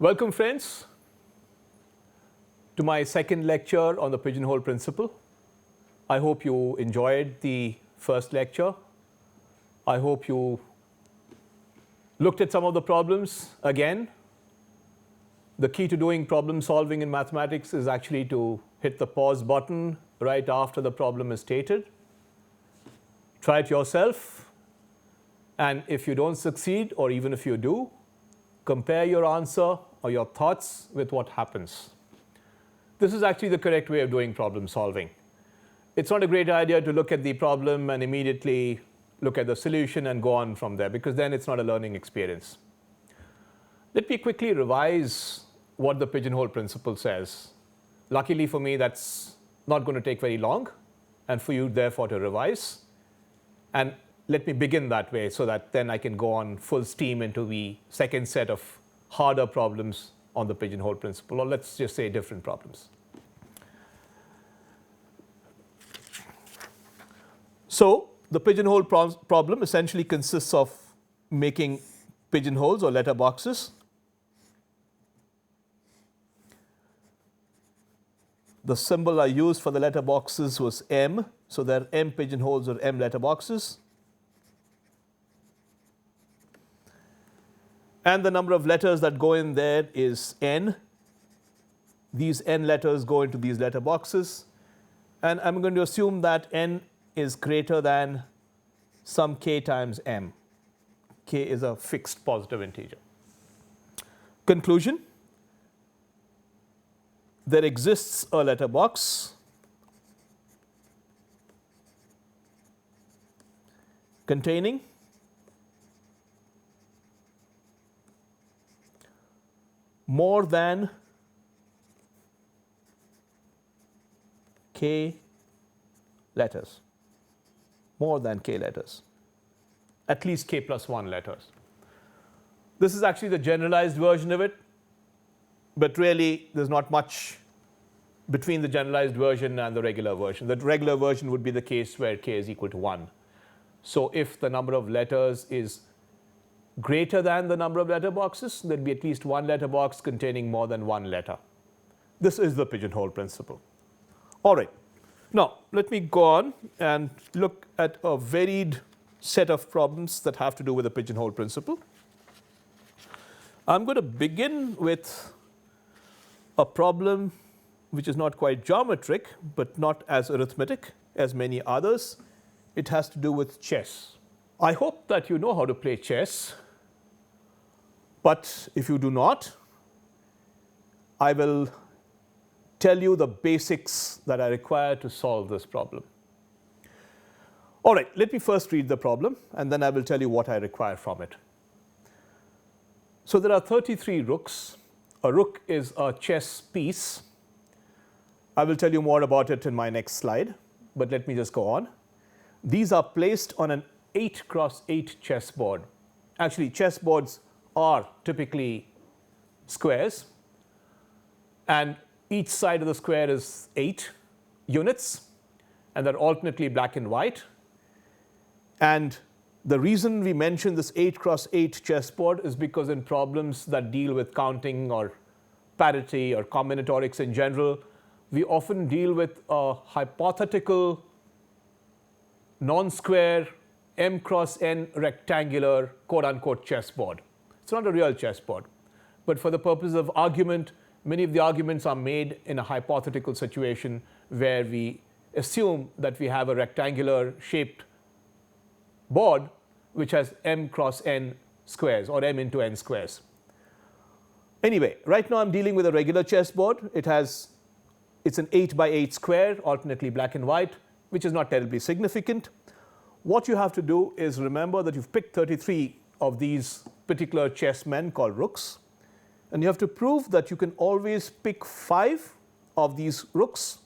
Welcome, friends, to my second lecture on the Pigeonhole Principle. I hope you enjoyed the first lecture. I hope you looked at some of the problems again. The key to doing problem solving in mathematics is actually to hit the pause button right after the problem is stated. Try it yourself, and if you don't succeed, or even if you do, compare your answer or your thoughts with what happens. This is actually the correct way of doing problem solving. It's not a great idea to look at the problem and immediately look at the solution and go on from there, because then it's not a learning experience. Let me quickly revise what the Pigeonhole Principle says. Luckily for me, that's not going to take very long, and for you, therefore, to revise. And let me begin that way so that then I can go on full steam into the second set of harder problems on the Pigeonhole Principle, or let's just say different problems. So the pigeonhole problem essentially consists of making pigeonholes or letter boxes. The symbol I used for the letter boxes was M, so there are M pigeonholes or M letter boxes. And the number of letters that go in there is n. These n letters go into these letter boxes. And I'm going to assume that n is greater than some k times m. K is a fixed positive integer. Conclusion: there exists a letter box containing more than k letters, more than k letters, at least k plus 1 letters. This is actually the generalized version of it, but really there's not much between the generalized version and the regular version. The regular version would be the case where k is equal to 1. So if the number of letters is greater than the number of letter boxes, there'd be at least one letter box containing more than one letter. This is the Pigeonhole Principle. All right. Now, let me go on and look at a varied set of problems that have to do with the Pigeonhole Principle. I'm going to begin with a problem which is not quite geometric, but not as arithmetic as many others. It has to do with chess. I hope that you know how to play chess. But if you do not, I will tell you the basics that are required to solve this problem. All right, let me first read the problem, and then I will tell you what I require from it. So there are 33 rooks. A rook is a chess piece. I will tell you more about it in my next slide, but let me just go on. These are placed on an 8 cross 8 chessboard. Actually, chessboards are typically squares, and each side of the square is 8 units, and they're alternately black and white. And the reason we mention this 8 cross 8 chessboard is because in problems that deal with counting or parity or combinatorics in general, we often deal with a hypothetical non-square m cross n rectangular quote-unquote chessboard. It's not a real chessboard, but for the purpose of argument, many of the arguments are made in a hypothetical situation where we assume that we have a rectangular shaped board which has m cross n squares, or m into n squares. Anyway, right now I'm dealing with a regular chessboard. It's an 8 by 8 square, alternately black and white, which is not terribly significant. What you have to do is remember that you've picked 33 of these particular chessmen called rooks, and you have to prove that you can always pick 5 of these rooks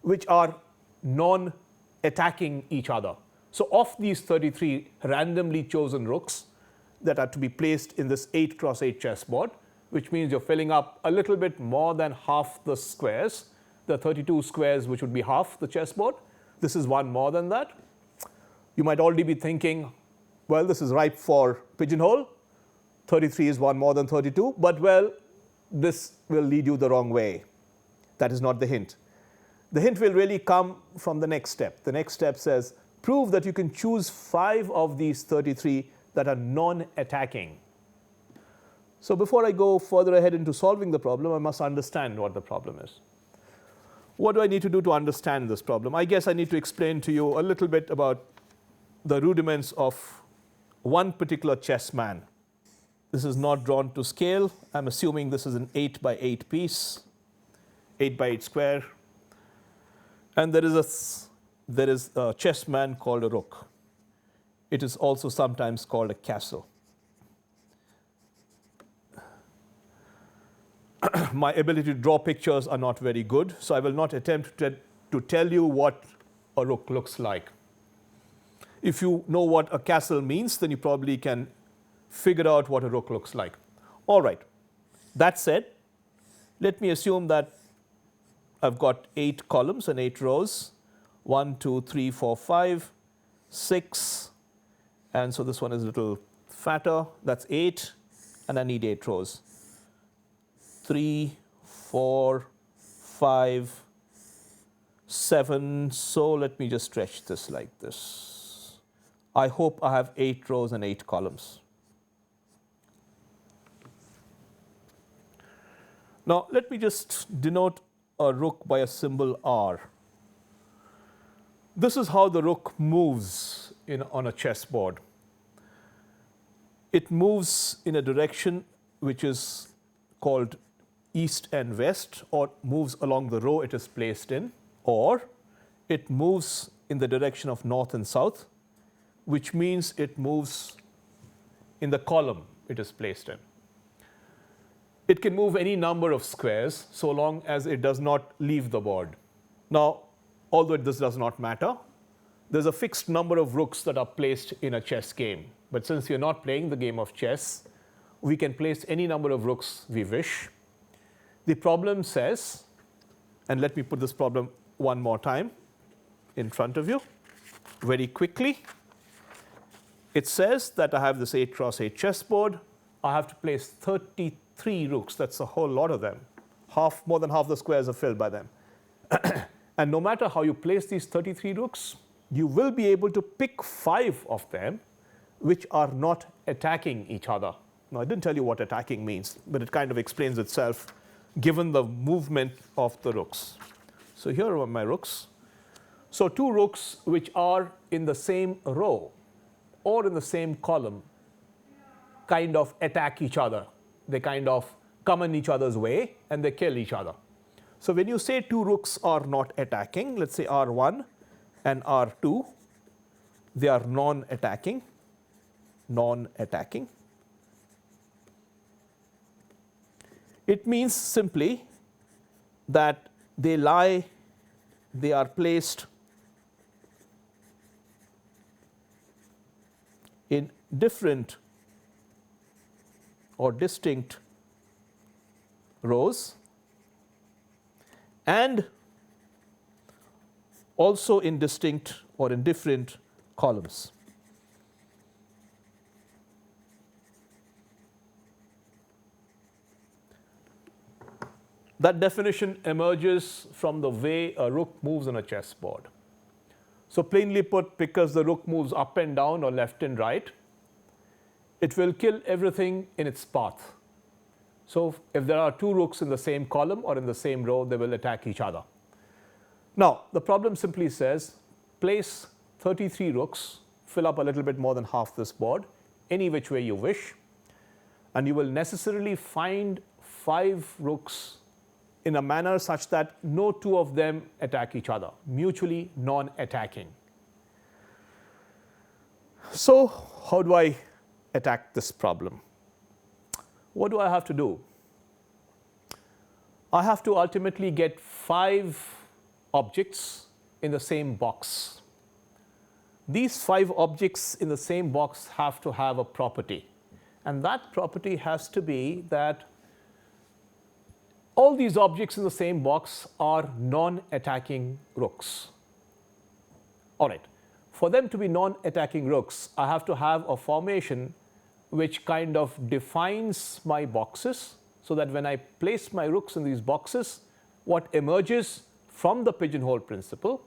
which are non-attacking each other. So of these 33 randomly chosen rooks that are to be placed in this 8 cross 8 chessboard, which means you're filling up a little bit more than half the squares, the 32 squares which would be half the chessboard. This is one more than that. You might already be thinking, well, this is ripe for pigeonhole. 33 is 1 more than 32, but well, this will lead you the wrong way. That is not the hint. The hint will really come from the next step. The next step says, prove that you can choose 5 of these 33 that are non-attacking. So before I go further ahead into solving the problem, I must understand what the problem is. What do I need to do to understand this problem? I guess I need to explain to you a little bit about the rudiments of one particular chess man. This is not drawn to scale. I'm assuming this is an 8 by 8 piece, 8 by 8 square. And there is a chess man called a rook. It is also sometimes called a castle. My ability to draw pictures are not very good, so I will not attempt to tell you what a rook looks like. If you know what a castle means, then you probably can figure out what a rook looks like. All right. That said, let me assume that I've got 8 columns and 8 rows. 1, 2, 3, 4, 5, 6. And so this one is a little fatter. That's 8. And I need 8 rows. 3, 4, 5, 7. So let me just stretch this like this. I hope I have 8 rows and 8 columns. Now, let me just denote a rook by a symbol R. This is how the rook moves on a chessboard. It moves in a direction which is called east and west, or moves along the row it is placed in, or it moves in the direction of north and south, which means it moves in the column it is placed in. It can move any number of squares so long as it does not leave the board. Now, although this does not matter, there's a fixed number of rooks that are placed in a chess game. But since we are not playing the game of chess, we can place any number of rooks we wish. The problem says, and let me put this problem one more time in front of you very quickly. It says that I have this 8 cross 8 chessboard. I have to place 33 rooks. That's a whole lot of them. More than half the squares are filled by them. And no matter how you place these 33 rooks, you will be able to pick 5 of them which are not attacking each other. Now, I didn't tell you what attacking means, but it kind of explains itself given the movement of the rooks. So here are my rooks. So 2 rooks which are in the same row or in the same column kind of attack each other. They kind of come in each other's way and they kill each other. So when you say 2 rooks are not attacking, let's say R1 and R2, they are non-attacking. Non-attacking. It means simply that they are placed in different or distinct rows and also in distinct or in different columns. That definition emerges from the way a rook moves on a chessboard. So plainly put, because the rook moves up and down or left and right, it will kill everything in its path. So if there are 2 rooks in the same column or in the same row, they will attack each other. Now, the problem simply says, place 33 rooks, fill up a little bit more than half this board, any which way you wish, and you will necessarily find 5 rooks in a manner such that no 2 of them attack each other, mutually non-attacking. So how do I attack this problem? What do I have to do? I have to ultimately get 5 objects in the same box. These 5 objects in the same box have to have a property. And that property has to be that all these objects in the same box are non-attacking rooks. All right. For them to be non-attacking rooks, I have to have a formation which kind of defines my boxes, so that when I place my rooks in these boxes, what emerges from the pigeonhole principle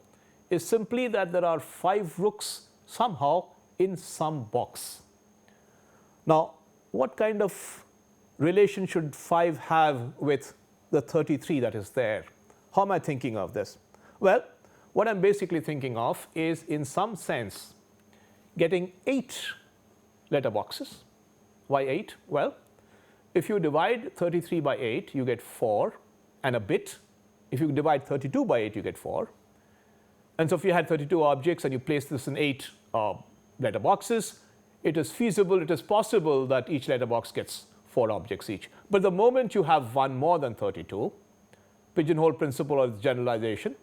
is simply that there are 5 rooks somehow in some box. Now, what kind of relation should 5 have with the 33 that is there? How am I thinking of this? Well, what I'm basically thinking of is, in some sense, getting 8 letterboxes. Why 8? Well, if you divide 33 by 8, you get 4 and a bit. If you divide 32 by 8, you get 4. And so if you had 32 objects and you place this in 8 letterboxes, it is feasible, it is possible that each letterbox gets 4 objects each. But the moment you have one more than 32, pigeonhole principle or generalization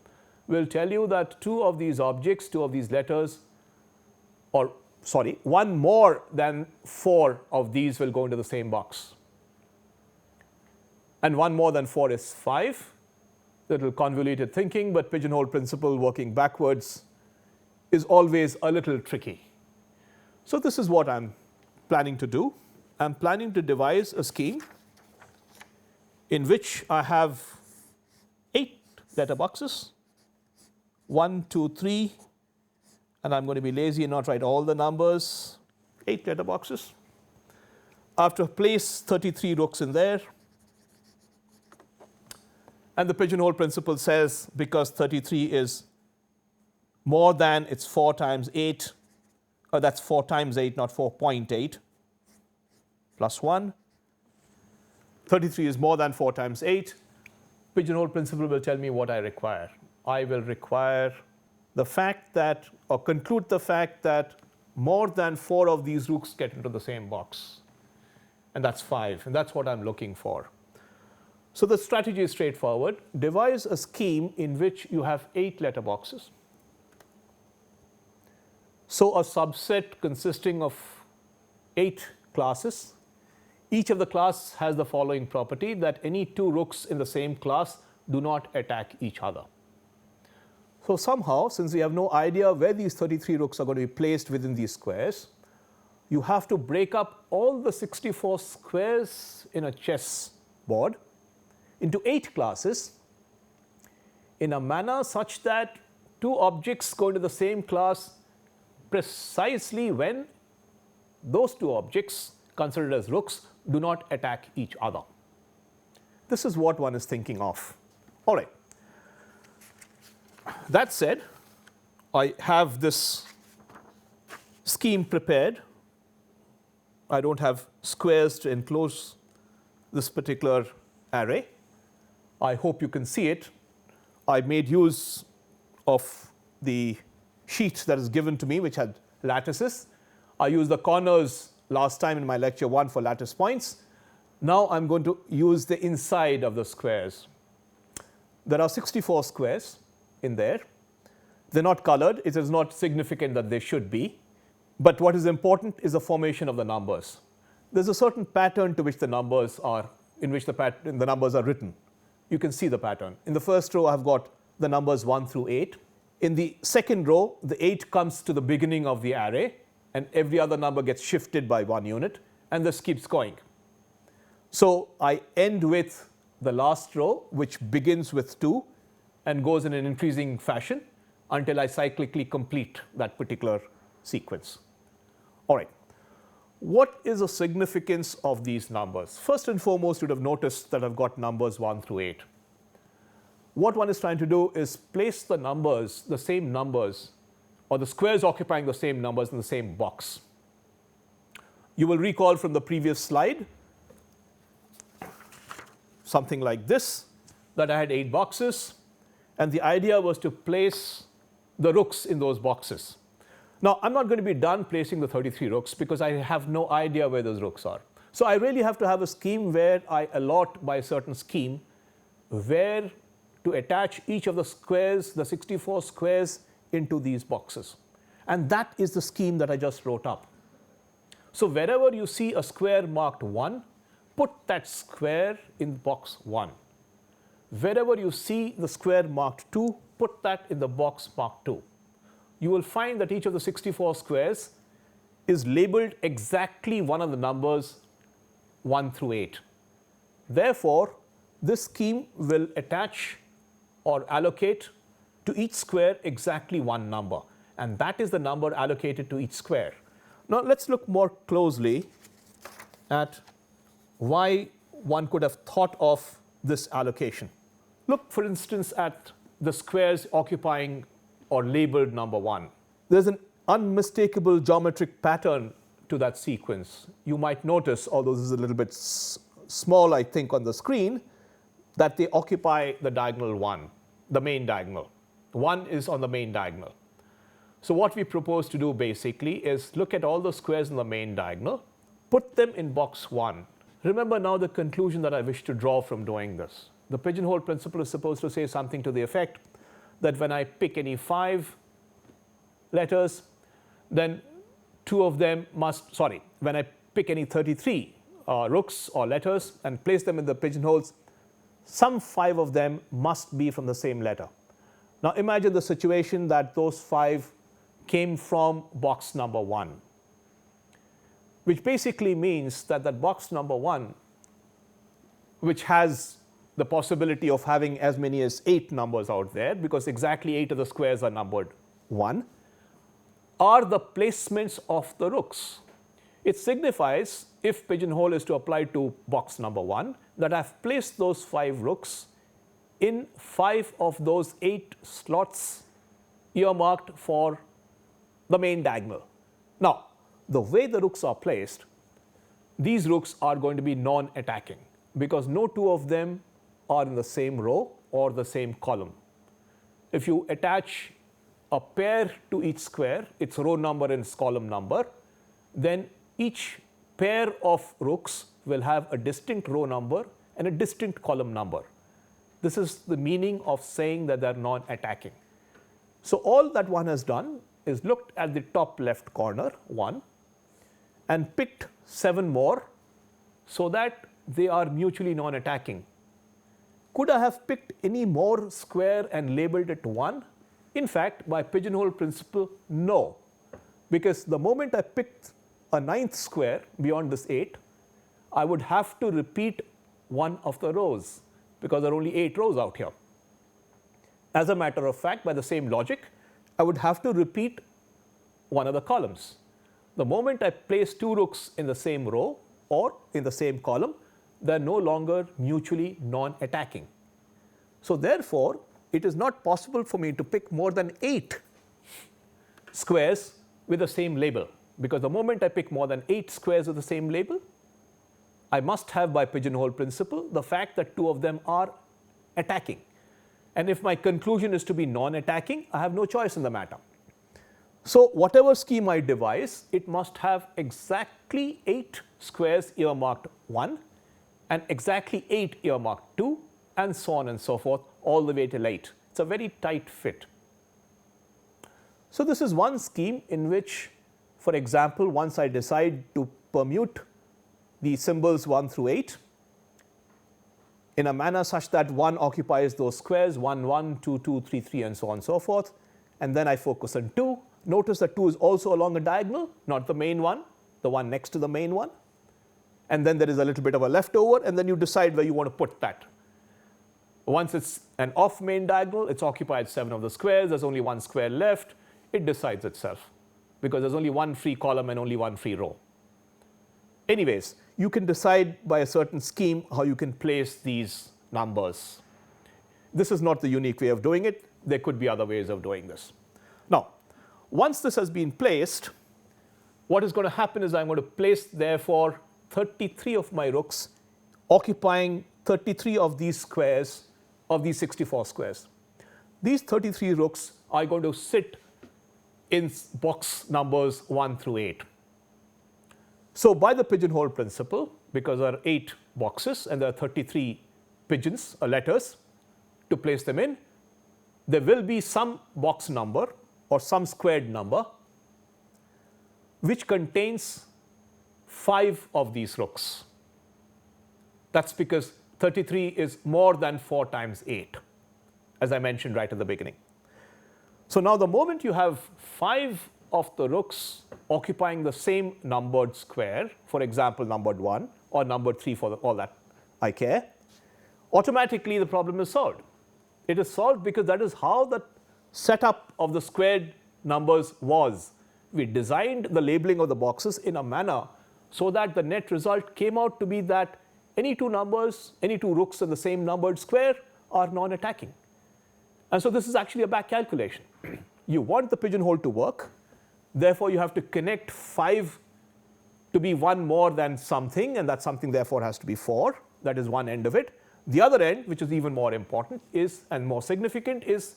will tell you that 2 of these objects, 2 of these letters, or sorry, 1 more than 4 of these will go into the same box. And 1 more than 4 is 5. Little convoluted thinking, but pigeonhole principle working backwards is always a little tricky. So this is what I'm planning to do. I'm planning to devise a scheme in which I have 8 letterboxes, 1, 2, 3, and I'm going to be lazy and not write all the numbers, 8 letterboxes. I have to place 33 rooks in there. And the pigeonhole principle says, because 33 is more than, it's 4 times 8, that's 4 times 8, not 4.8, plus 1. 33 is more than 4 times 8. Pigeonhole principle will tell me what I require. I will require the fact that, or conclude the fact that more than 4 of these rooks get into the same box. And that's 5, and that's what I'm looking for. So the strategy is straightforward. Devise a scheme in which you have 8 letterboxes. So a subset consisting of 8 classes. Each of the classes has the following property, that any 2 rooks in the same class do not attack each other. So somehow, since we have no idea where these 33 rooks are going to be placed within these squares, you have to break up all the 64 squares in a chess board into 8 classes in a manner such that 2 objects go into the same class precisely when those 2 objects, considered as rooks, do not attack each other. This is what one is thinking of. All right. That said, I have this scheme prepared. I don't have squares to enclose this particular array. I hope you can see it. I made use of the sheet that is given to me, which had lattices. I used the corners last time in my lecture 1 for lattice points. Now I'm going to use the inside of the squares. There are 64 squares in there. They're not colored. It is not significant that they should be. But what is important is the formation of the numbers. There's a certain pattern to which the numbers are, in which the numbers are written. You can see the pattern. In the first row, I've got the numbers 1 through 8. In the second row, the 8 comes to the beginning of the array, and every other number gets shifted by 1 unit, and this keeps going. So I end with the last row, which begins with 2 and goes in an increasing fashion until I cyclically complete that particular sequence. All right. What is the significance of these numbers? First and foremost, you would have noticed that I've got numbers 1 through 8. What one is trying to do is place the numbers, the same numbers, or the squares occupying the same numbers in the same box. You will recall from the previous slide something like this, that I had 8 boxes, and the idea was to place the rooks in those boxes. Now, I'm not going to be done placing the 33 rooks because I have no idea where those rooks are. So I really have to have a scheme where I allot by a certain scheme where to attach each of the squares, the 64 squares, into these boxes. And that is the scheme that I just wrote up. So wherever you see a square marked 1, put that square in box 1. Wherever you see the square marked 2, put that in the box marked 2. You will find that each of the 64 squares is labeled exactly one of the numbers 1 through 8. Therefore, this scheme will attach or allocate to each square exactly one number, and that is the number allocated to each square. Now let's look more closely at why one could have thought of this allocation. Look, for instance, at the squares occupying or labeled number 1. There's an unmistakable geometric pattern to that sequence. You might notice, although this is a little bit small, I think, on the screen, that they occupy the diagonal 1, the main diagonal. 1 is on the main diagonal. So what we propose to do basically is look at all the squares in the main diagonal, put them in box 1. Remember now the conclusion that I wish to draw from doing this. The pigeonhole principle is supposed to say something to the effect that when I pick any 5 letters, then when I pick any 33 rooks or letters and place them in the pigeonholes, some 5 of them must be from the same letter. Now imagine the situation that those 5 came from box number 1, which basically means that that box number 1, which has the possibility of having as many as 8 numbers out there, because exactly 8 of the squares are numbered 1, are the placements of the rooks. It signifies, if pigeonhole is to apply to box number 1, that I've placed those 5 rooks in 5 of those 8 slots earmarked for the main diagonal. Now, the way the rooks are placed, these rooks are going to be non-attacking because no 2 of them are in the same row or the same column. If you attach a pair to each square, its row number and its column number, then each pair of rooks will have a distinct row number and a distinct column number. This is the meaning of saying that they are non-attacking. So all that one has done is looked at the top left corner, 1, and picked 7 more so that they are mutually non-attacking. Could I have picked any more square and labeled it 1? In fact, by pigeonhole principle, no. Because the moment I picked a 9th square beyond this 8, I would have to repeat one of the rows because there are only 8 rows out here. As a matter of fact, by the same logic, I would have to repeat one of the columns. The moment I place 2 rooks in the same row or in the same column, they are no longer mutually non-attacking. So therefore, it is not possible for me to pick more than 8 squares with the same label, because the moment I pick more than 8 squares with the same label, I must have, by pigeonhole principle, the fact that 2 of them are attacking. And if my conclusion is to be non-attacking, I have no choice in the matter. So whatever scheme I devise, it must have exactly 8 squares earmarked 1 and exactly 8 earmarked 2, and so on and so forth, all the way till 8. It's a very tight fit. So this is one scheme in which, for example, once I decide to permute the symbols 1 through 8 in a manner such that 1 occupies those squares, 1, 1, 2, 2, 3, 3, and so on and so forth, and then I focus on 2. Notice that 2 is also along a diagonal, not the main one, the one next to the main one. And then there is a little bit of a leftover, and then you decide where you want to put that. Once it's an off main diagonal, it's occupied 7 of the squares, there's only 1 square left, it decides itself because there's only 1 free column and only 1 free row. Anyways, you can decide by a certain scheme how you can place these numbers. This is not the unique way of doing it. There could be other ways of doing this. Now, once this has been placed, what is going to happen is I'm going to place, therefore, 33 of my rooks occupying 33 of these squares, of these 64 squares. These 33 rooks are going to sit in box numbers 1 through 8. So by the pigeonhole principle, because there are 8 boxes and there are 33 pigeons or letters to place them in, there will be some box number or some squared number which contains 5 of these rooks. That's because 33 is more than 4 times 8, as I mentioned right at the beginning. So now the moment you have 5 of the rooks occupying the same numbered square, for example, numbered 1 or numbered 3 for all that I care, automatically the problem is solved. It is solved because that is how the setup of the squared numbers was. We designed the labeling of the boxes in a manner so that the net result came out to be that any two numbers, any two rooks in the same numbered square are non-attacking. And so this is actually a back calculation. You want the pigeonhole to work, therefore you have to connect 5 to be one more than something, and that something therefore has to be 4. That is one end of it. The other end, which is even more important is and more significant, is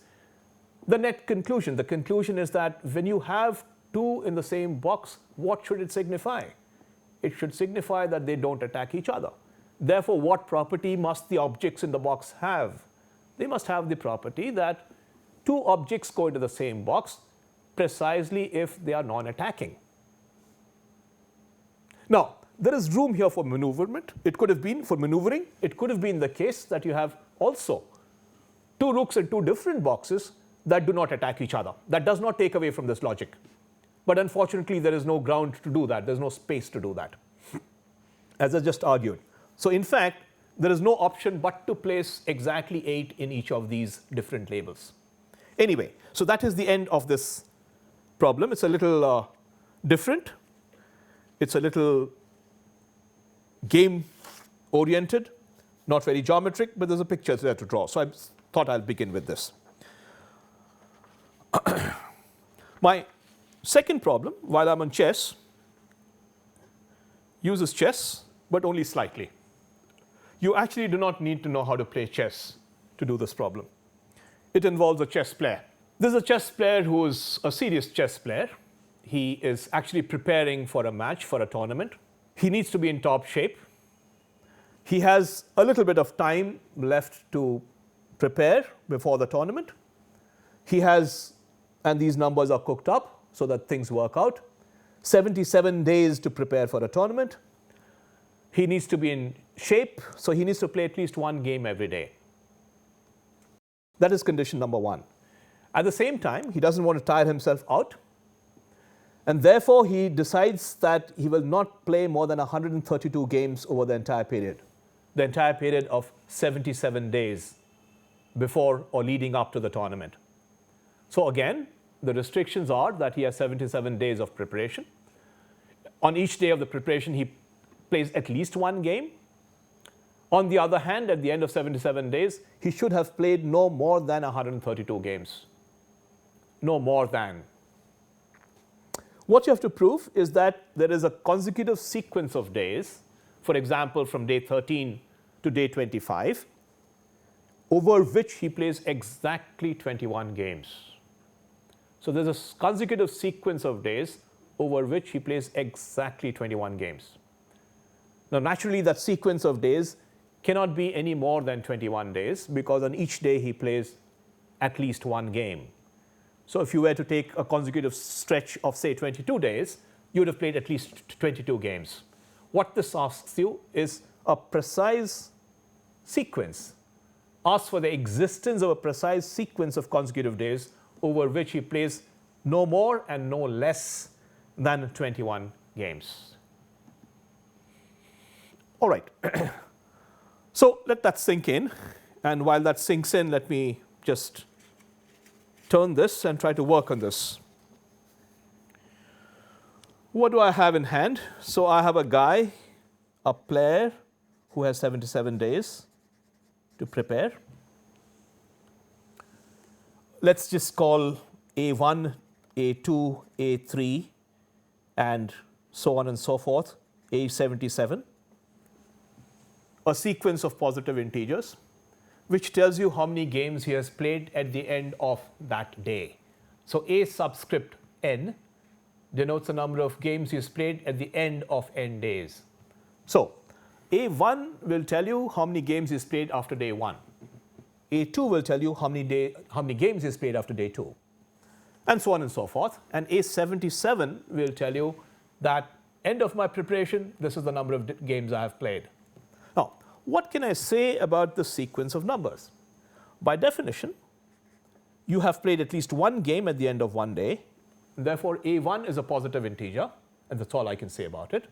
the net conclusion. The conclusion is that when you have 2 in the same box, what should it signify? It should signify that they don't attack each other. Therefore, what property must the objects in the box have? They must have the property that 2 objects go into the same box precisely if they are non-attacking. Now, there is room here for maneuverment. It could have been for maneuvering. It could have been the case that you have also 2 rooks in 2 different boxes that do not attack each other. That does not take away from this logic. But unfortunately, there is no ground to do that. There's no space to do that, as I just argued. So in fact, there is no option but to place exactly 8 in each of these different labels. Anyway, so that is the end of this problem. It's a little different. It's a little game-oriented, not very geometric, but there's a picture there to draw. So I thought I'll begin with this. My second problem, while I'm on chess, uses chess, but only slightly. You actually do not need to know how to play chess to do this problem. It involves a chess player. This is a chess player who is a serious chess player. He is actually preparing for a match, for a tournament. He needs to be in top shape. He has a little bit of time left to prepare before the tournament. He has, and these numbers are cooked up so that things work out, 77 days to prepare for a tournament. He needs to be in shape, so he needs to play at least 1 game every day. That is condition number 1. At the same time, he doesn't want to tire himself out, and therefore he decides that he will not play more than 132 games over the entire period of 77 days before or leading up to the tournament. So again, the restrictions are that he has 77 days of preparation. On each day of the preparation, he plays at least 1 game. On the other hand, at the end of 77 days, he should have played no more than 132 games. No more than. What you have to prove is that there is a consecutive sequence of days, for example, from day 13 to day 25, over which he plays exactly 21 games. So there's a consecutive sequence of days over which he plays exactly 21 games. Now, naturally, that sequence of days cannot be any more than 21 days because on each day he plays at least 1 game. So if you were to take a consecutive stretch of, say, 22 days, you would have played at least 22 games. What this asks you is a precise sequence. Asks for the existence of a precise sequence of consecutive days over which he plays no more and no less than 21 games. All right. So let that sink in. And while that sinks in, let me just turn this and try to work on this. What do I have in hand? So I have a guy, a player, who has 77 days to prepare. Let's just call A1, A2, A3, and so on and so forth, A77. A sequence of positive integers, which tells you how many games he has played at the end of that day. So A subscript n denotes the number of games he has played at the end of n days. So A1 will tell you how many games he's played after day 1. A2 will tell you how many games he's played after day 2, and so on and so forth. And A77 will tell you that end of my preparation, this is the number of games I have played. Now, what can I say about the sequence of numbers? By definition, you have played at least 1 game at the end of 1 day, Therefore, A1 is a positive integer, and that's all I can say about it.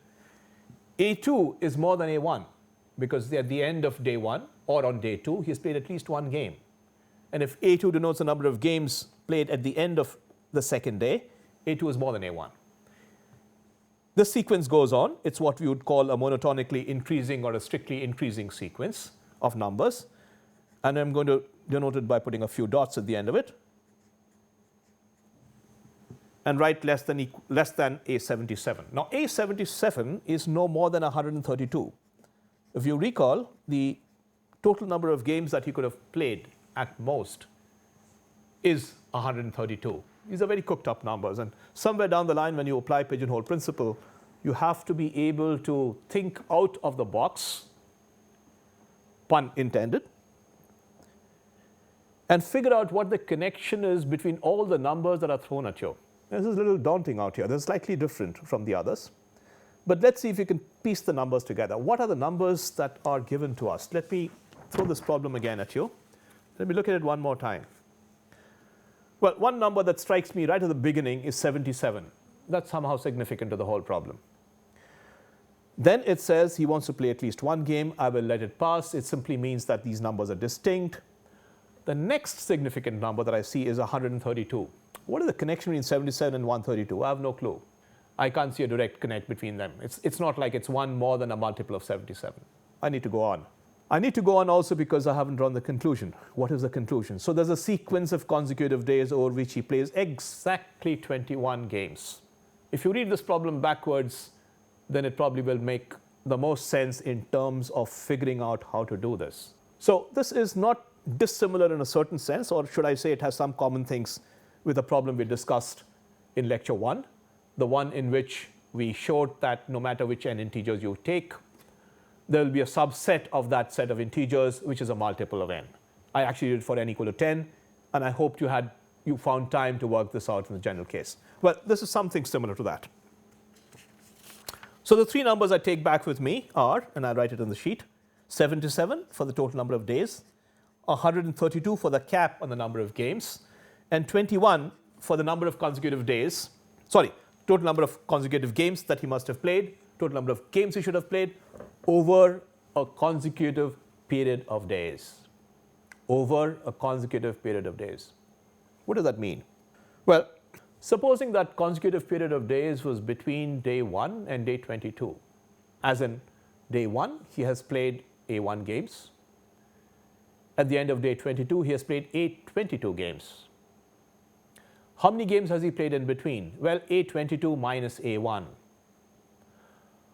A2 is more than A1 because at the end of day 1 or on day 2, he's played at least one game. And if A2 denotes the number of games played at the end of the second day, A2 is more than A1. This sequence goes on. It's what we would call a monotonically increasing or a strictly increasing sequence of numbers. And I'm going to denote it by putting a few dots at the end of it. And write less than A77. Now, A77 is no more than 132. If you recall, the total number of games that he could have played at most is 132. These are very cooked up numbers. And somewhere down the line, when you apply Pigeonhole Principle, you have to be able to think out of the box, pun intended, and figure out what the connection is between all the numbers that are thrown at you. This is a little daunting out here. This is slightly different from the others. But let's see if you can piece the numbers together. What are the numbers that are given to us? Let me throw this problem again at you. Let me look at it one more time. Well, one number that strikes me right at the beginning is 77. That's somehow significant to the whole problem. Then it says he wants to play at least one game. I will let it pass. It simply means that these numbers are distinct. The next significant number that I see is 132. What is the connection between 77 and 132? I have no clue. I can't see a direct connect between them. It's not like it's one more than a multiple of 77. I need to go on. I need to go on also because I haven't drawn the conclusion. What is the conclusion? So there's a sequence of consecutive days over which he plays exactly 21 games. If you read this problem backwards, then it probably will make the most sense in terms of figuring out how to do this. So this is not dissimilar in a certain sense, or should I say it has some common things with the problem we discussed in lecture 1, the one in which we showed that no matter which n integers you take, there will be a subset of that set of integers which is a multiple of n. I actually did it for n equal to 10, and I hoped you found time to work this out in the general case. Well, this is something similar to that. So the three numbers I take back with me are, and I write it on the sheet, 77 for the total number of days, 132 for the cap on the number of games, and 21 for the number of consecutive days, total number of consecutive games that he must have played, total number of games he should have played over a consecutive period of days. Over a consecutive period of days. What does that mean? Well, supposing that consecutive period of days was between day 1 and day 22. As in, day 1, he has played A1 games. At the end of day 22, he has played A22 games. How many games has he played in between? Well, A22 minus A1.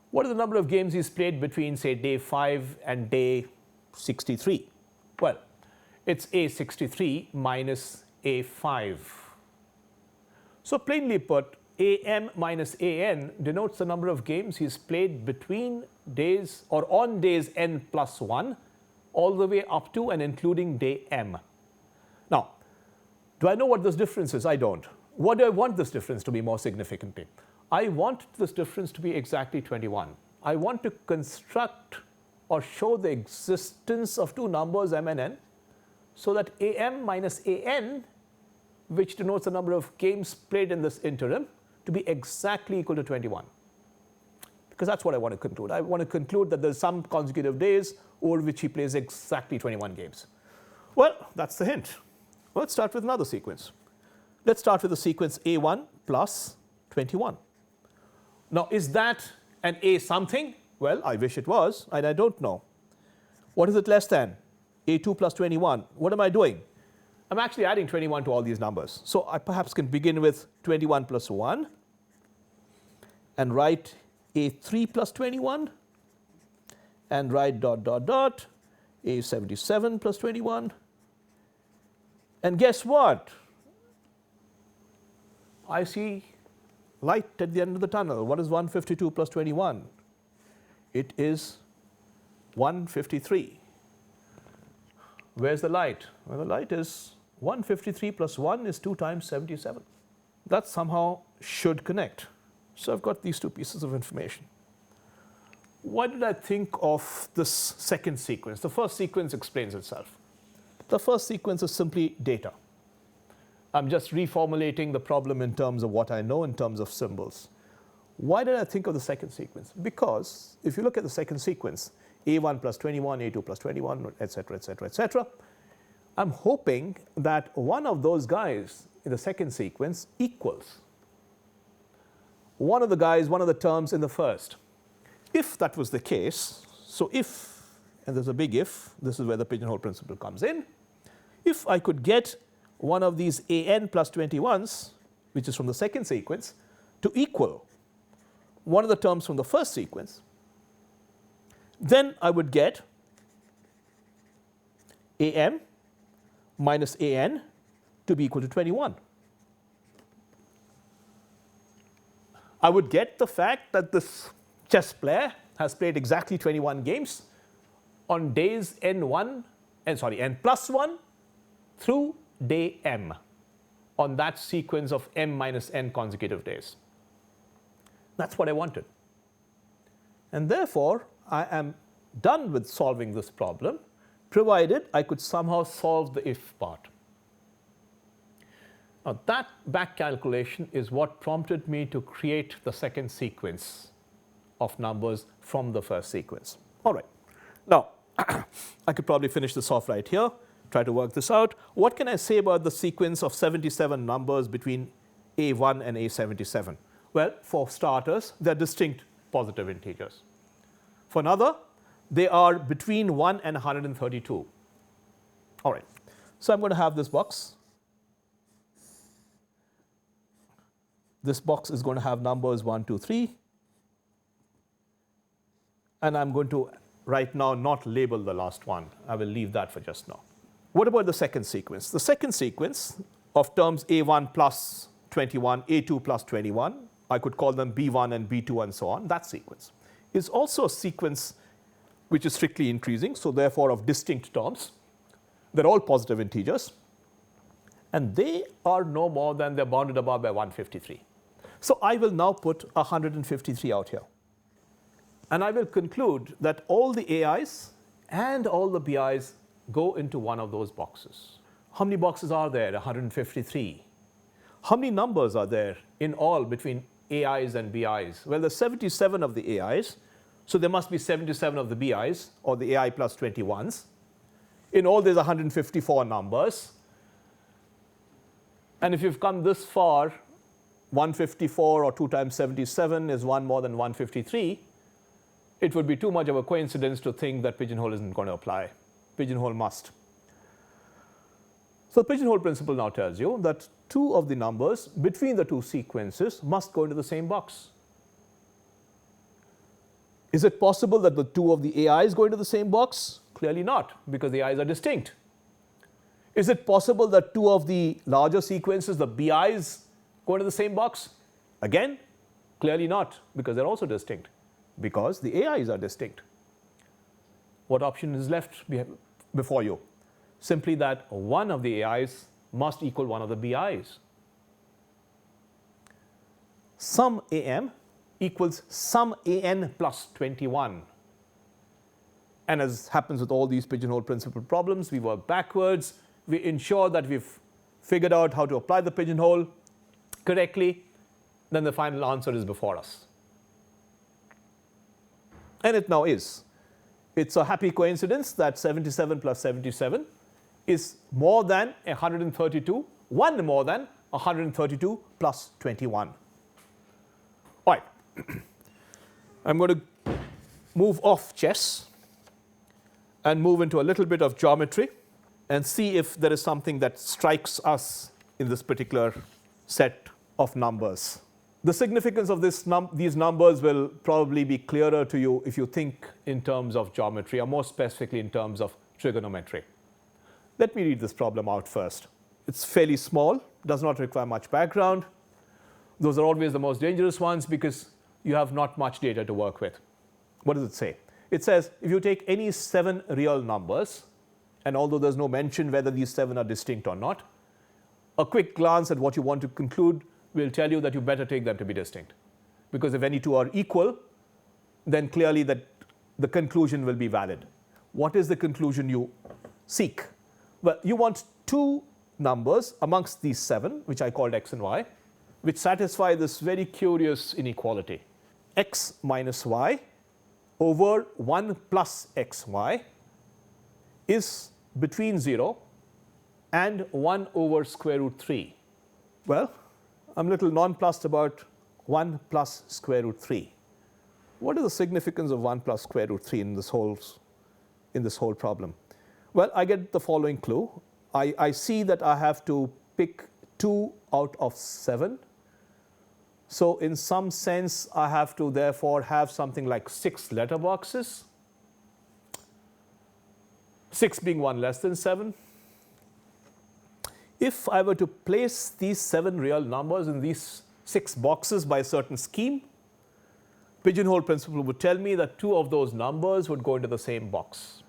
What are the number of games he's played between, say, day 5 and day 63? Well, it's A63 minus A5. So plainly put, AM minus AN denotes the number of games he's played between days or on days n plus 1 all the way up to and including day m. Now, do I know what this difference is? I don't. What do I want this difference to be more significantly? I want this difference to be exactly 21. I want to construct or show the existence of two numbers m and n so that AM minus AN, which denotes the number of games played in this interim, to be exactly equal to 21. Because that's what I want to conclude. I want to conclude that there's some consecutive days over which he plays exactly 21 games. Well, that's the hint. Let's start with another sequence. Let's start with the sequence A1 plus 21. Now, is that an A something? Well, I wish it was, and I don't know. What is it less than? A2 plus 21. What am I doing? I'm actually adding 21 to all these numbers. So I perhaps can begin with 21 plus 1 and write A3 plus 21 and write dot dot dot A77 plus 21. And guess what? I see light at the end of the tunnel. What is 152 plus 21? It is 153. Where's the light? Well, the light is 153 plus 1 is 2 times 77. That somehow should connect. So I've got these two pieces of information. Why did I think of this second sequence? The first sequence explains itself. The first sequence is simply data. I'm just reformulating the problem in terms of what I know in terms of symbols. Why did I think of the second sequence? Because if you look at the second sequence, A1 plus 21, A2 plus 21, etc., etc., etc., I'm hoping that one of those guys in the second sequence equals one of the guys, one of the terms in the first. If that was the case, so if, and there's a big if, this is where the pigeonhole principle comes in, if I could get one of these an plus 21s, which is from the second sequence, to equal one of the terms from the first sequence, then I would get am minus an to be equal to 21. I would get the fact that this chess player has played exactly 21 games on days n plus 1 through day m on that sequence of m minus n consecutive days. That's what I wanted. And therefore, I am done with solving this problem, provided I could somehow solve the if part. Now, that back calculation is what prompted me to create the second sequence of numbers from the first sequence. All right. Now, I could probably finish this off right here, try to work this out. What can I say about the sequence of 77 numbers between A1 and A77? Well, for starters, they're distinct positive integers. For another, they are between 1 and 132. All right. So I'm going to have this box. This box is going to have numbers 1, 2, 3. And I'm going to right now not label the last one. I will leave that for just now. What about the second sequence? The second sequence of terms A1 plus 21, A2 plus 21, I could call them B1 and B2 and so on, that sequence is also a sequence which is strictly increasing, so therefore of distinct terms. They're all positive integers. And they are no more than they're bounded above by 153. So I will now put 153 out here. And I will conclude that all the AIs and all the BIs go into one of those boxes. How many boxes are there? 153. How many numbers are there in all between AIs and BIs? Well, there's 77 of the AIs, so there must be 77 of the BIs, or the AI plus 21s. In all, there's 154 numbers. And if you've come this far, 154 or 2 times 77 is 1 more than 153. It would be too much of a coincidence to think that pigeonhole isn't going to apply. Pigeonhole must. So the pigeonhole principle now tells you that 2 of the numbers between the 2 sequences must go into the same box. Is it possible that the 2 of the AIs go into the same box? Clearly not, because the AIs are distinct. Is it possible that 2 of the larger sequences, the BIs, go into the same box? Again, clearly not, because they're also distinct, because the AIs are distinct. What option is left before you? Simply that one of the AIs must equal one of the BIs. Sum AM equals sum AN plus 21. And as happens with all these pigeonhole principle problems, we work backwards. We ensure that we've figured out how to apply the pigeonhole correctly. Then the final answer is before us. And it now is. It's a happy coincidence that 77 plus 77 is more than 132, 1 more than 132 plus 21. All right. I'm going to move off chess and move into a little bit of geometry and see if there is something that strikes us in this particular set of numbers. The significance of these numbers will probably be clearer to you if you think in terms of geometry, or more specifically in terms of trigonometry. Let me read this problem out first. It's fairly small, does not require much background. Those are always the most dangerous ones because you have not much data to work with. What does it say? It says if you take any 7 real numbers, and although there's no mention whether these 7 are distinct or not, a quick glance at what you want to conclude will tell you that you better take them to be distinct. Because if any 2 are equal, then clearly that the conclusion will be valid. What is the conclusion you seek? Well, you want 2 numbers amongst these 7, which I called x and y, which satisfy this very curious inequality. X minus y over 1 plus xy is between 0 and 1 over square root 3. Well, I'm a little nonplussed about 1 plus square root 3. What is the significance of 1 plus square root 3 in this whole problem? Well, I get the following clue. I see that I have to pick 2 out of 7. So in some sense, I have to therefore have something like 6 letter boxes, 6 being 1 less than 7. If I were to place these 7 real numbers in these 6 boxes by a certain scheme, Pigeonhole Principle would tell me that 2 of those numbers would go into the same box.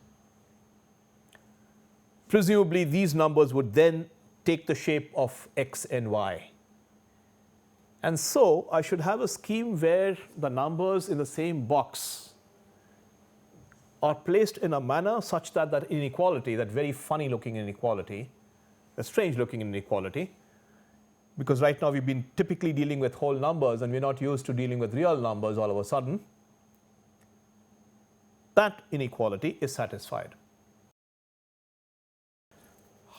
Presumably, these numbers would then take the shape of x and y. And so I should have a scheme where the numbers in the same box are placed in a manner such that that inequality, that very funny looking inequality, a strange looking inequality, because right now we've been typically dealing with whole numbers and we're not used to dealing with real numbers all of a sudden, that inequality is satisfied.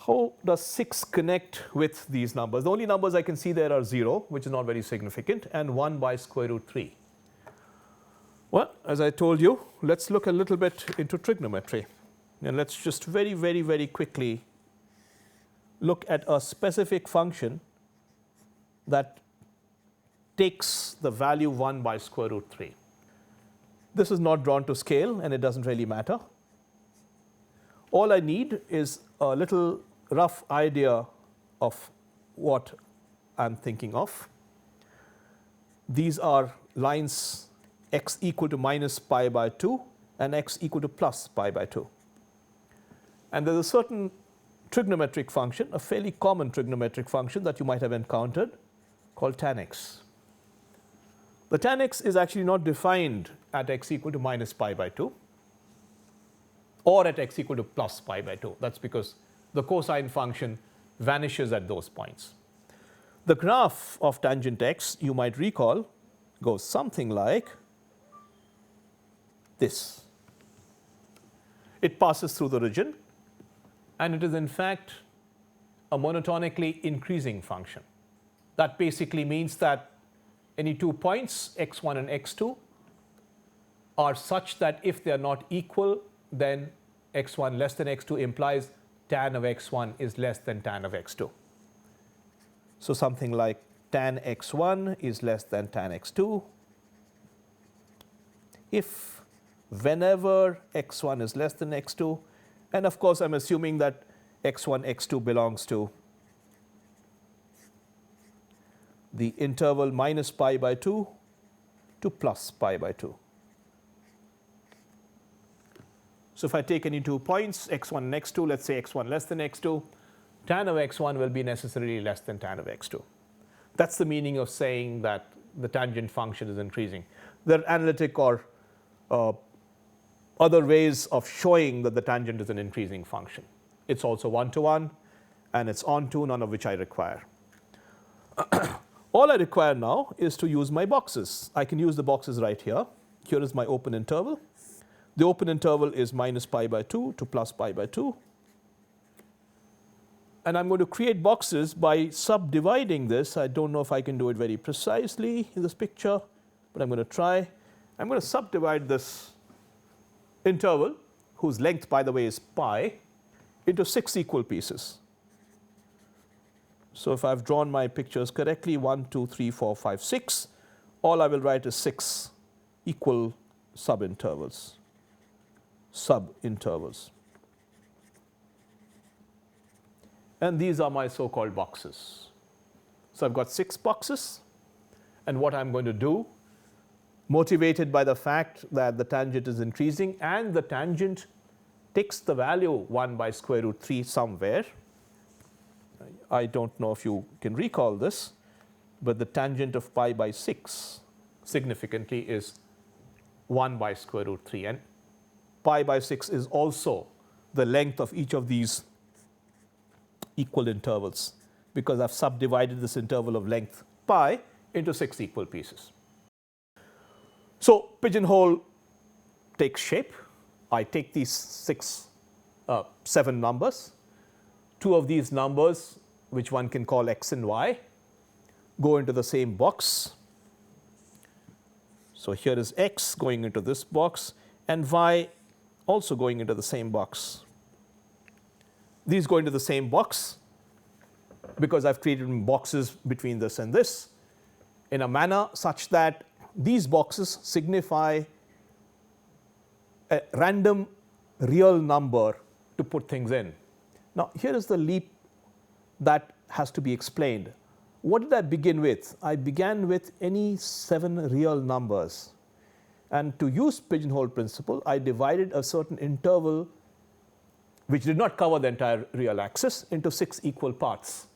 How does 6 connect with these numbers? The only numbers I can see there are 0, which is not very significant, and 1 by square root 3. Well, as I told you, let's look a little bit into trigonometry. And let's just very quickly look at a specific function that takes the value 1 by square root 3. This is not drawn to scale, and it doesn't really matter. All I need is a little rough idea of what I'm thinking of. These are lines x equal to minus pi by 2 and x equal to plus pi by 2. And there's a certain trigonometric function, a fairly common trigonometric function that you might have encountered, called tan x. The tan x is actually not defined at x equal to minus pi by 2 or at x equal to plus pi by 2. That's because the cosine function vanishes at those points. The graph of tangent x, you might recall, goes something like this. It passes through the region, and it is in fact a monotonically increasing function. That basically means that any 2 points, x1 and x2, are such that if they are not equal, then x1 less than x2 implies tan of x1 is less than tan of x2. So something like tan x1 is less than tan x2 if whenever x1 is less than x2, and of course I'm assuming that x1, x2 belongs to the interval minus pi by 2 to plus pi by 2. So if I take any 2 points, x1 and x2, let's say x1 less than x2, tan of x1 will be necessarily less than tan of x2. That's the meaning of saying that the tangent function is increasing. There are analytic or other ways of showing that the tangent is an increasing function. It's also one-to-one, and it's onto, none of which I require. All I require now is to use my boxes. I can use the boxes right here. Here is my open interval. The open interval is minus pi by 2 to plus pi by 2. And I'm going to create boxes by subdividing this. I don't know if I can do it very precisely in this picture, but I'm going to try. I'm going to subdivide this interval, whose length, by the way, is pi, into 6 equal pieces. So if I've drawn my pictures correctly, 1, 2, 3, 4, 5, 6, all I will write is 6 equal subintervals. And these are my so-called boxes. So I've got 6 boxes, and what I'm going to do, motivated by the fact that the tangent is increasing and the tangent takes the value 1 by square root 3 somewhere. I don't know if you can recall this, but the tangent of pi by 6 significantly is 1 by square root 3. And pi by 6 is also the length of each of these equal intervals because I've subdivided this interval of length pi into 6 equal pieces. So pigeonhole takes shape. I take these 7 numbers. 2 of these numbers, which one can call x and y, go into the same box. So here is x going into this box and y also going into the same box. These go into the same box because I've created boxes between this and this in a manner such that these boxes signify a random real number to put things in. Now, here is the leap that has to be explained. What did I begin with? I began with any 7 real numbers. And to use pigeonhole principle, I divided a certain interval which did not cover the entire real axis into 6 equal parts.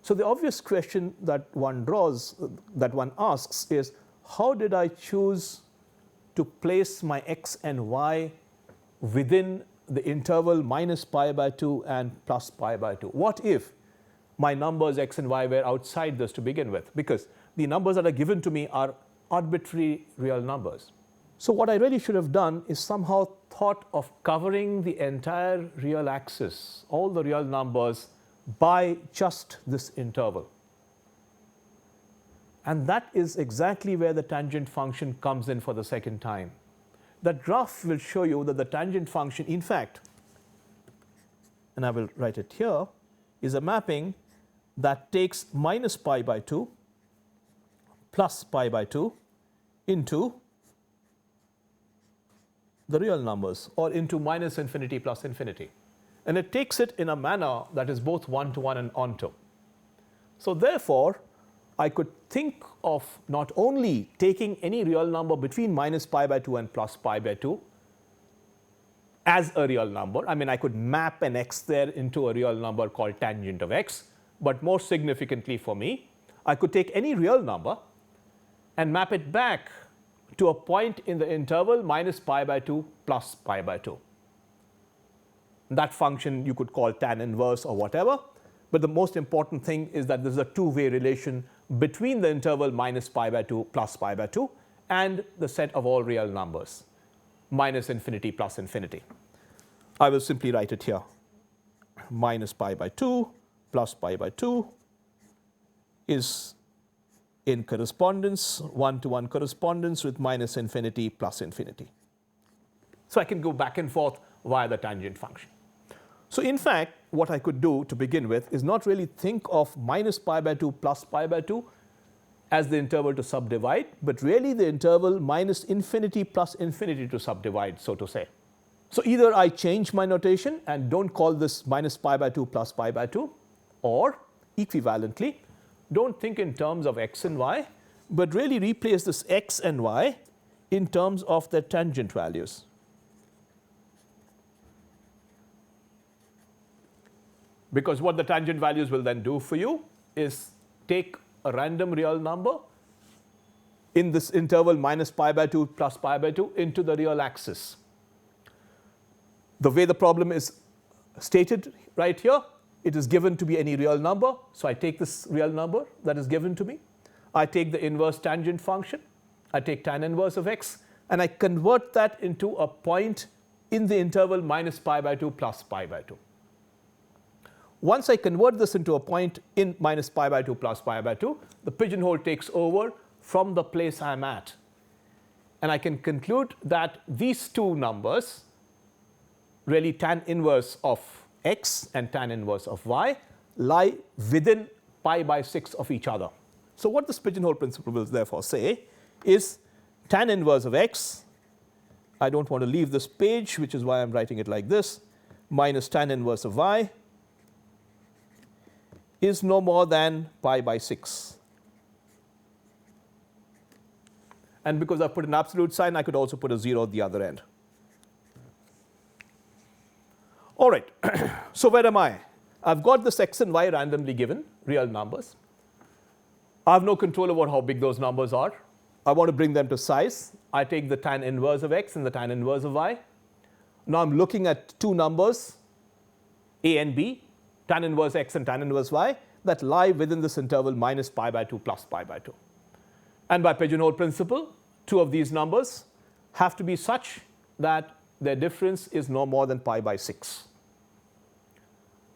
So the obvious question that one asks is, how did I choose to place my x and y within the interval minus pi by 2 and plus pi by 2? What if my numbers x and y were outside this to begin with? Because the numbers that are given to me are arbitrary real numbers. So what I really should have done is somehow thought of covering the entire real axis, all the real numbers, by just this interval. And that is exactly where the tangent function comes in for the second time. That graph will show you that the tangent function, in fact, and I will write it here, is a mapping that takes minus pi by 2 plus pi by 2 into the real numbers, or into minus infinity plus infinity. And it takes it in a manner that is both 1-to-1 and onto. So therefore, I could think of not only taking any real number between minus pi by 2 and plus pi by 2 as a real number. I mean, I could map an x there into a real number called tangent of x. But more significantly for me, I could take any real number and map it back to a point in the interval minus pi by 2 plus pi by 2. That function you could call tan inverse or whatever. But the most important thing is that there's a two-way relation between the interval minus pi by 2 plus pi by 2 and the set of all real numbers, minus infinity plus infinity. I will simply write it here. Minus pi by 2 plus pi by 2 is in correspondence, 1-to-1 correspondence with minus infinity plus infinity. So I can go back and forth via the tangent function. So in fact, what I could do to begin with is not really think of minus pi by 2 plus pi by 2 as the interval to subdivide, but really the interval minus infinity plus infinity to subdivide, so to say. So either I change my notation and don't call this minus pi by 2 plus pi by 2, or equivalently, don't think in terms of x and y, but really replace this x and y in terms of their tangent values. Because what the tangent values will then do for you is take a random real number in this interval minus pi by 2 plus pi by 2 into the real axis. The way the problem is stated right here, it is given to be any real number. So I take this real number that is given to me. I take the inverse tangent function. I take tan inverse of x, and I convert that into a point in the interval minus pi by 2 plus pi by 2. Once I convert this into a point in minus pi by 2 plus pi by 2, the pigeonhole takes over from the place I'm at. And I can conclude that these two numbers, really tan inverse of x and tan inverse of y, lie within pi by 6 of each other. So what this pigeonhole principle will therefore say is tan inverse of x, I don't want to leave this page, which is why I'm writing it like this, minus tan inverse of y is no more than pi by 6. And because I put an absolute sign, I could also put a 0 at the other end. All right, so where am I? I've got this x and y randomly given, real numbers. I have no control over how big those numbers are. I want to bring them to size. I take the tan inverse of x and the tan inverse of y. Now I'm looking at two numbers, a and b. tan inverse x and tan inverse y that lie within this interval minus pi by 2 plus pi by 2. And by pigeonhole principle, two of these numbers have to be such that their difference is no more than pi by 6.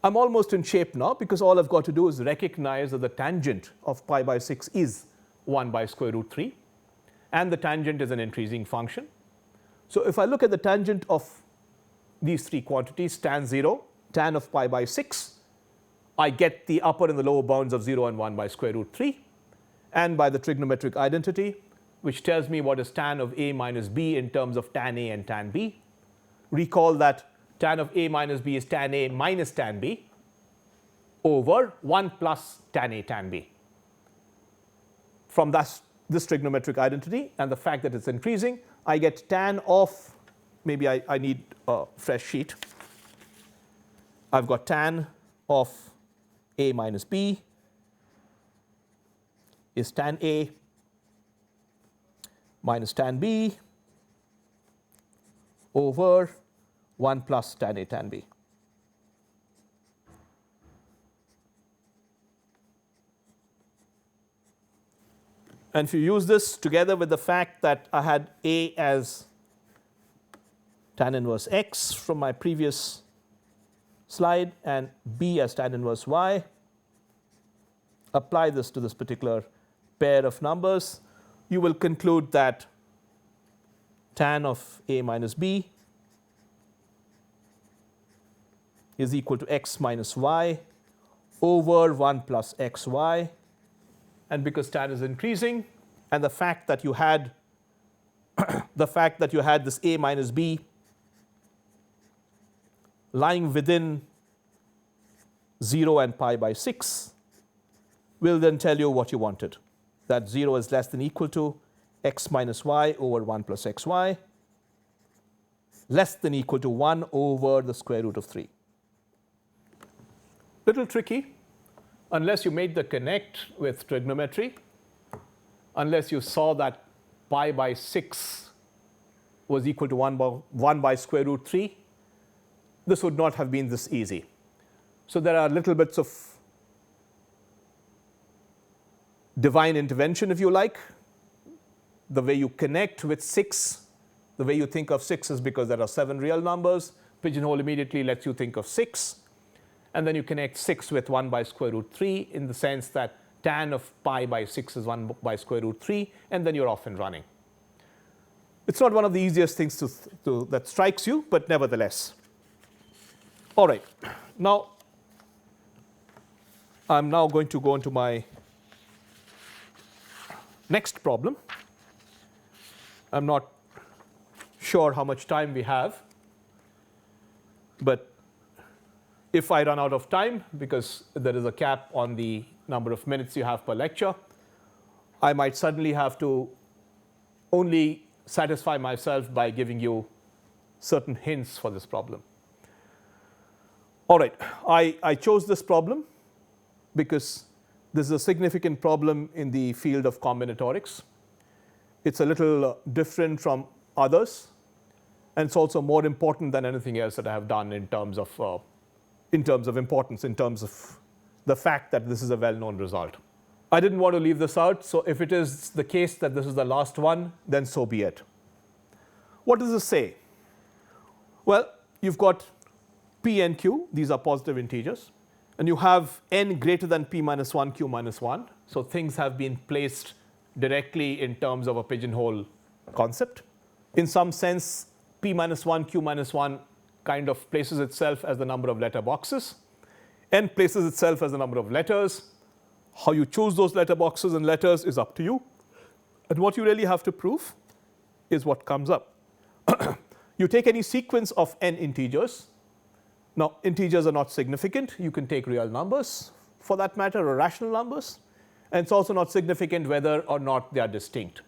I'm almost in shape now because all I've got to do is recognize that the tangent of pi by 6 is 1 by square root 3, and the tangent is an increasing function. So if I look at the tangent of these three quantities, tan 0, tan of pi by 6, I get the upper and the lower bounds of 0 and 1 by square root 3. And by the trigonometric identity, which tells me what is tan of a minus b in terms of tan a and tan b. Recall that tan of a minus b is tan a minus tan b over 1 plus tan a tan b. From this trigonometric identity and the fact that it's increasing, I get tan of, maybe I need a fresh sheet. I've got tan of a minus b is tan a minus tan b over 1 plus tan a tan b. And if you use this together with the fact that I had a as tan inverse x from my previous slide and b as tan inverse y, apply this to this particular pair of numbers, you will conclude that tan of a minus b is equal to x minus y over 1 plus xy. And because tan is increasing, and the fact that you had this a minus b lying within 0 and pi by 6 will then tell you what you wanted, that 0 is less than equal to x minus y over 1 plus xy, less than equal to 1 over the square root of 3. Little tricky, unless you made the connect with trigonometry, unless you saw that pi by 6 was equal to 1 by square root 3, this would not have been this easy. So there are little bits of divine intervention, if you like. The way you connect with 6, the way you think of 6 is because there are 7 real numbers. Pigeonhole immediately lets you think of 6. And then you connect 6 with 1 by square root 3 in the sense that tan of pi by 6 is 1 by square root 3, and then you're off and running. It's not one of the easiest things that strikes you, but nevertheless. All right. Now, I'm now going to go into my next problem. I'm not sure how much time we have, but if I run out of time, because there is a cap on the number of minutes you have per lecture, I might suddenly have to only satisfy myself by giving you certain hints for this problem. All right, I chose this problem because this is a significant problem in the field of combinatorics. It's a little different from others, and it's also more important than anything else that I have done in terms of importance, in terms of the fact that this is a well-known result. I didn't want to leave this out, so if it is the case that this is the last one, then so be it. What does this say? Well, you've got p and q, these are positive integers, and you have n greater than p minus 1, q minus 1. So things have been placed directly in terms of a pigeonhole concept. In some sense, p minus 1, q minus 1 kind of places itself as the number of letter boxes. N places itself as the number of letters. How you choose those letter boxes and letters is up to you. And what you really have to prove is what comes up. You take any sequence of n integers. Now, integers are not significant. You can take real numbers, for that matter, or rational numbers. And it's also not significant whether or not they are distinct.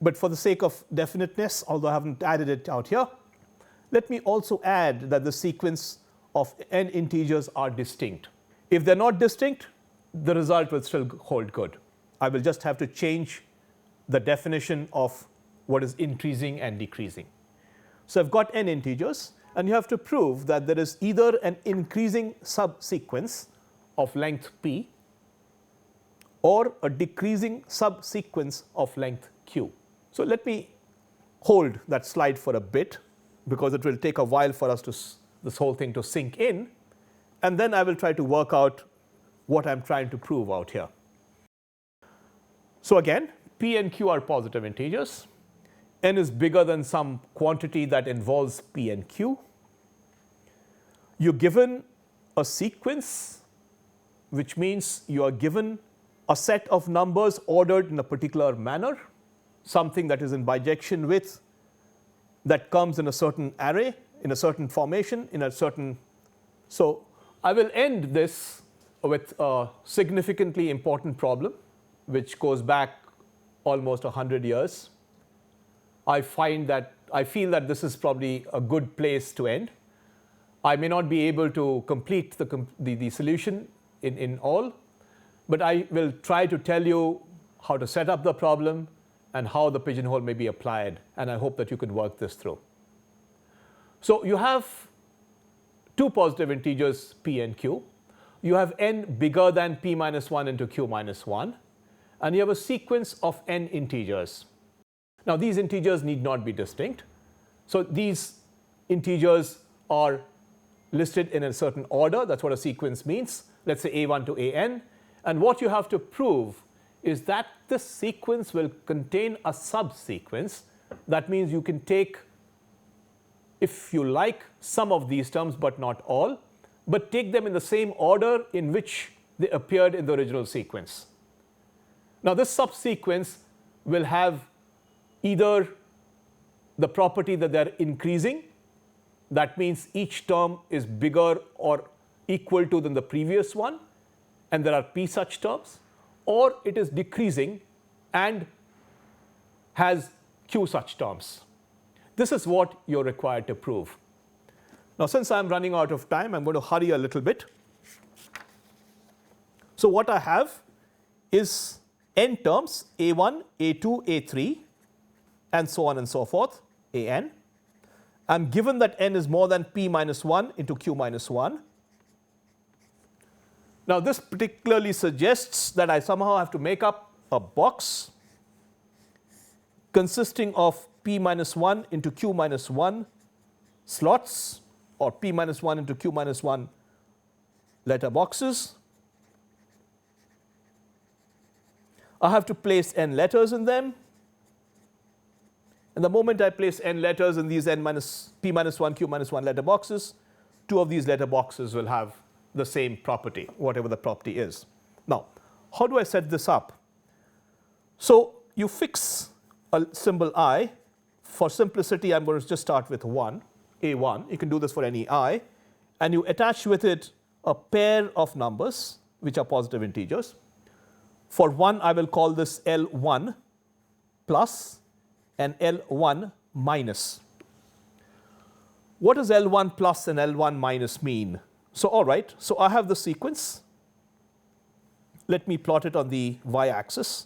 But for the sake of definiteness, although I haven't added it out here, let me also add that the sequence of n integers are distinct. If they're not distinct, the result will still hold good. I will just have to change the definition of what is increasing and decreasing. So I've got n integers, and you have to prove that there is either an increasing subsequence of length p or a decreasing subsequence of length q. So let me hold that slide for a bit, because it will take a while for us to this whole thing to sink in, and then I will try to work out what I'm trying to prove out here. So again, p and q are positive integers. N is bigger than some quantity that involves p and q. You're given a sequence, which means you are given a set of numbers ordered in a particular manner, something that is in bijection with, that comes in a certain array, in a certain formation, in a certain. So I will end this with a significantly important problem, which goes back almost 100 years. I feel that this is probably a good place to end. I may not be able to complete the solution in all, but I will try to tell you how to set up the problem and how the pigeonhole may be applied, and I hope that you can work this through. So you have two positive integers p and q. You have n bigger than p minus 1 into q minus 1, and you have a sequence of n integers. Now these integers need not be distinct. So these integers are listed in a certain order. That's what a sequence means. Let's say a1 to an. And what you have to prove is that this sequence will contain a subsequence. That means you can take, if you like, some of these terms but not all, but take them in the same order in which they appeared in the original sequence. Now this subsequence will have either the property that they're increasing, that means each term is bigger or equal to than the previous one, and there are p such terms, or it is decreasing and has q such terms. This is what you're required to prove. Now since I'm running out of time, I'm going to hurry a little bit. So what I have is n terms, a1, a2, a3, and so on and so forth, an. I'm given that n is more than p minus 1 into q minus 1. Now this particularly suggests that I somehow have to make up a box consisting of p minus 1 into q minus 1 slots, or p minus 1 into q minus 1 letter boxes. I have to place n letters in them. And the moment I place n letters in these p minus 1, q minus 1 letter boxes, two of these letter boxes will have the same property, whatever the property is. Now, how do I set this up? So you fix a symbol I. For simplicity, I'm going to just start with 1, a1. You can do this for any I. And you attach with it a pair of numbers, which are positive integers. For 1, I will call this L1 plus and L1 minus. What does L1 plus and L1 minus mean? So all right, so I have the sequence. Let me plot it on the y-axis,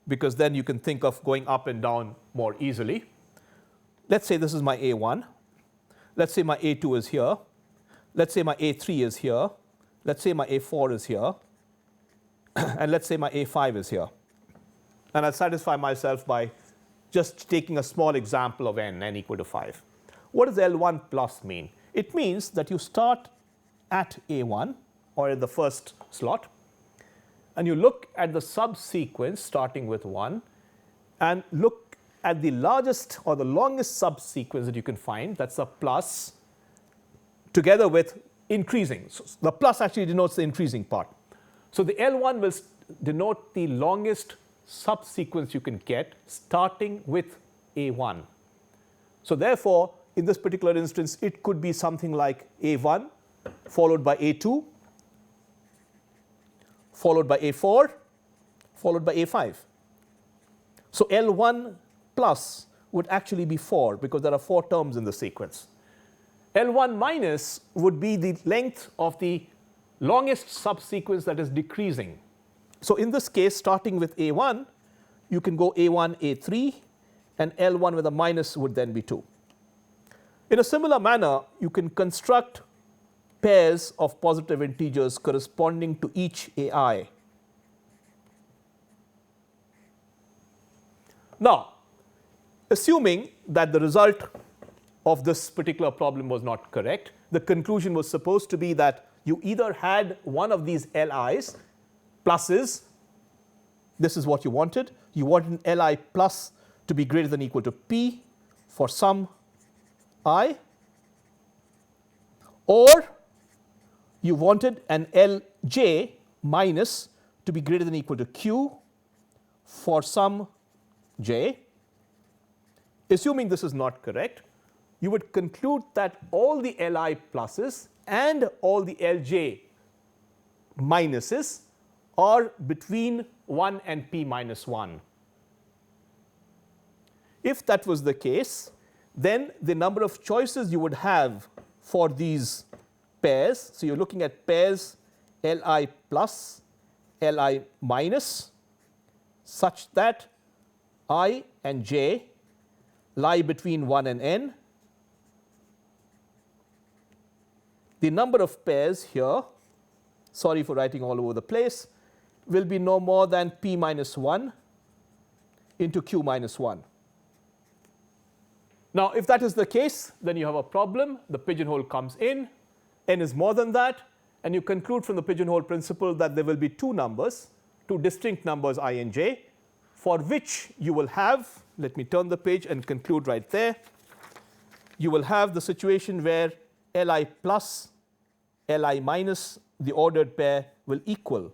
because then you can think of going up and down more easily. Let's say this is my A1. Let's say my A2 is here. Let's say my A3 is here. Let's say my A4 is here. And let's say my A5 is here. And I'll satisfy myself by just taking a small example of n equal to 5. What does L1 plus mean? It means that you start at A1, or at the first slot, and you look at the subsequence starting with 1, and look at the largest or the longest subsequence that you can find, that's a plus, together with increasing. So the plus actually denotes the increasing part. So the L1 will denote the longest subsequence you can get starting with A1. So therefore, in this particular instance, it could be something like A1 followed by A2, followed by A4, followed by A5. So L1 plus would actually be 4, because there are 4 terms in the sequence. L1 minus would be the length of the longest subsequence that is decreasing. So in this case, starting with A1, you can go A1, A3, and L1 with a minus would then be 2. In a similar manner, you can construct pairs of positive integers corresponding to each AI. Now, assuming that the result of this particular problem was not correct, the conclusion was supposed to be that you either had one of these LIs, pluses, this is what you wanted. You want an Li plus to be greater than or equal to P for some I, or you wanted an Lj minus to be greater than or equal to Q for some j. Assuming this is not correct, you would conclude that all the Li pluses and all the Lj minuses are between 1 and P minus 1. If that was the case, then the number of choices you would have for these pairs, so you're looking at pairs Li plus, Li minus, such that I and j lie between 1 and n. The number of pairs here, sorry for writing all over the place, will be no more than P minus 1 into Q minus 1. Now, if that is the case, then you have a problem. The pigeonhole comes in, n is more than that, and you conclude from the pigeonhole principle that there will be two numbers, two distinct numbers I and j, for which you will have, let me turn the page and conclude right there, you will have the situation where Li plus, Li minus, the ordered pair, will equal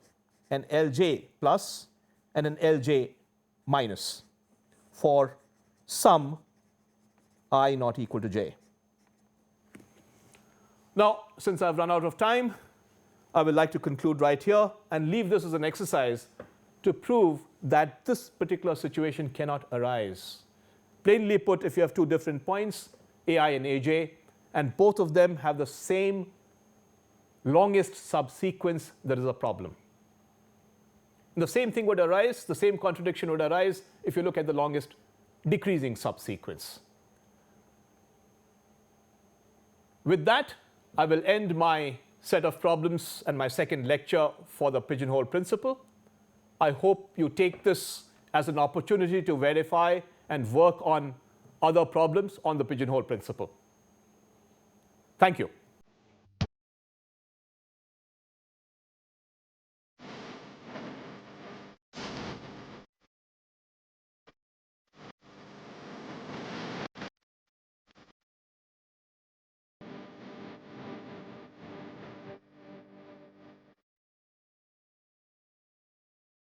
an Lj plus and an Lj minus for some I not equal to j. Now, since I've run out of time, I would like to conclude right here and leave this as an exercise to prove that this particular situation cannot arise. Plainly put, if you have two different points, Ai and Aj, and both of them have the same longest subsequence, there is a problem. And the same thing would arise, the same contradiction would arise if you look at the longest decreasing subsequence. With that, I will end my set of problems and my second lecture for the pigeonhole principle. I hope you take this as an opportunity to verify and work on other problems on the pigeonhole principle. Thank you.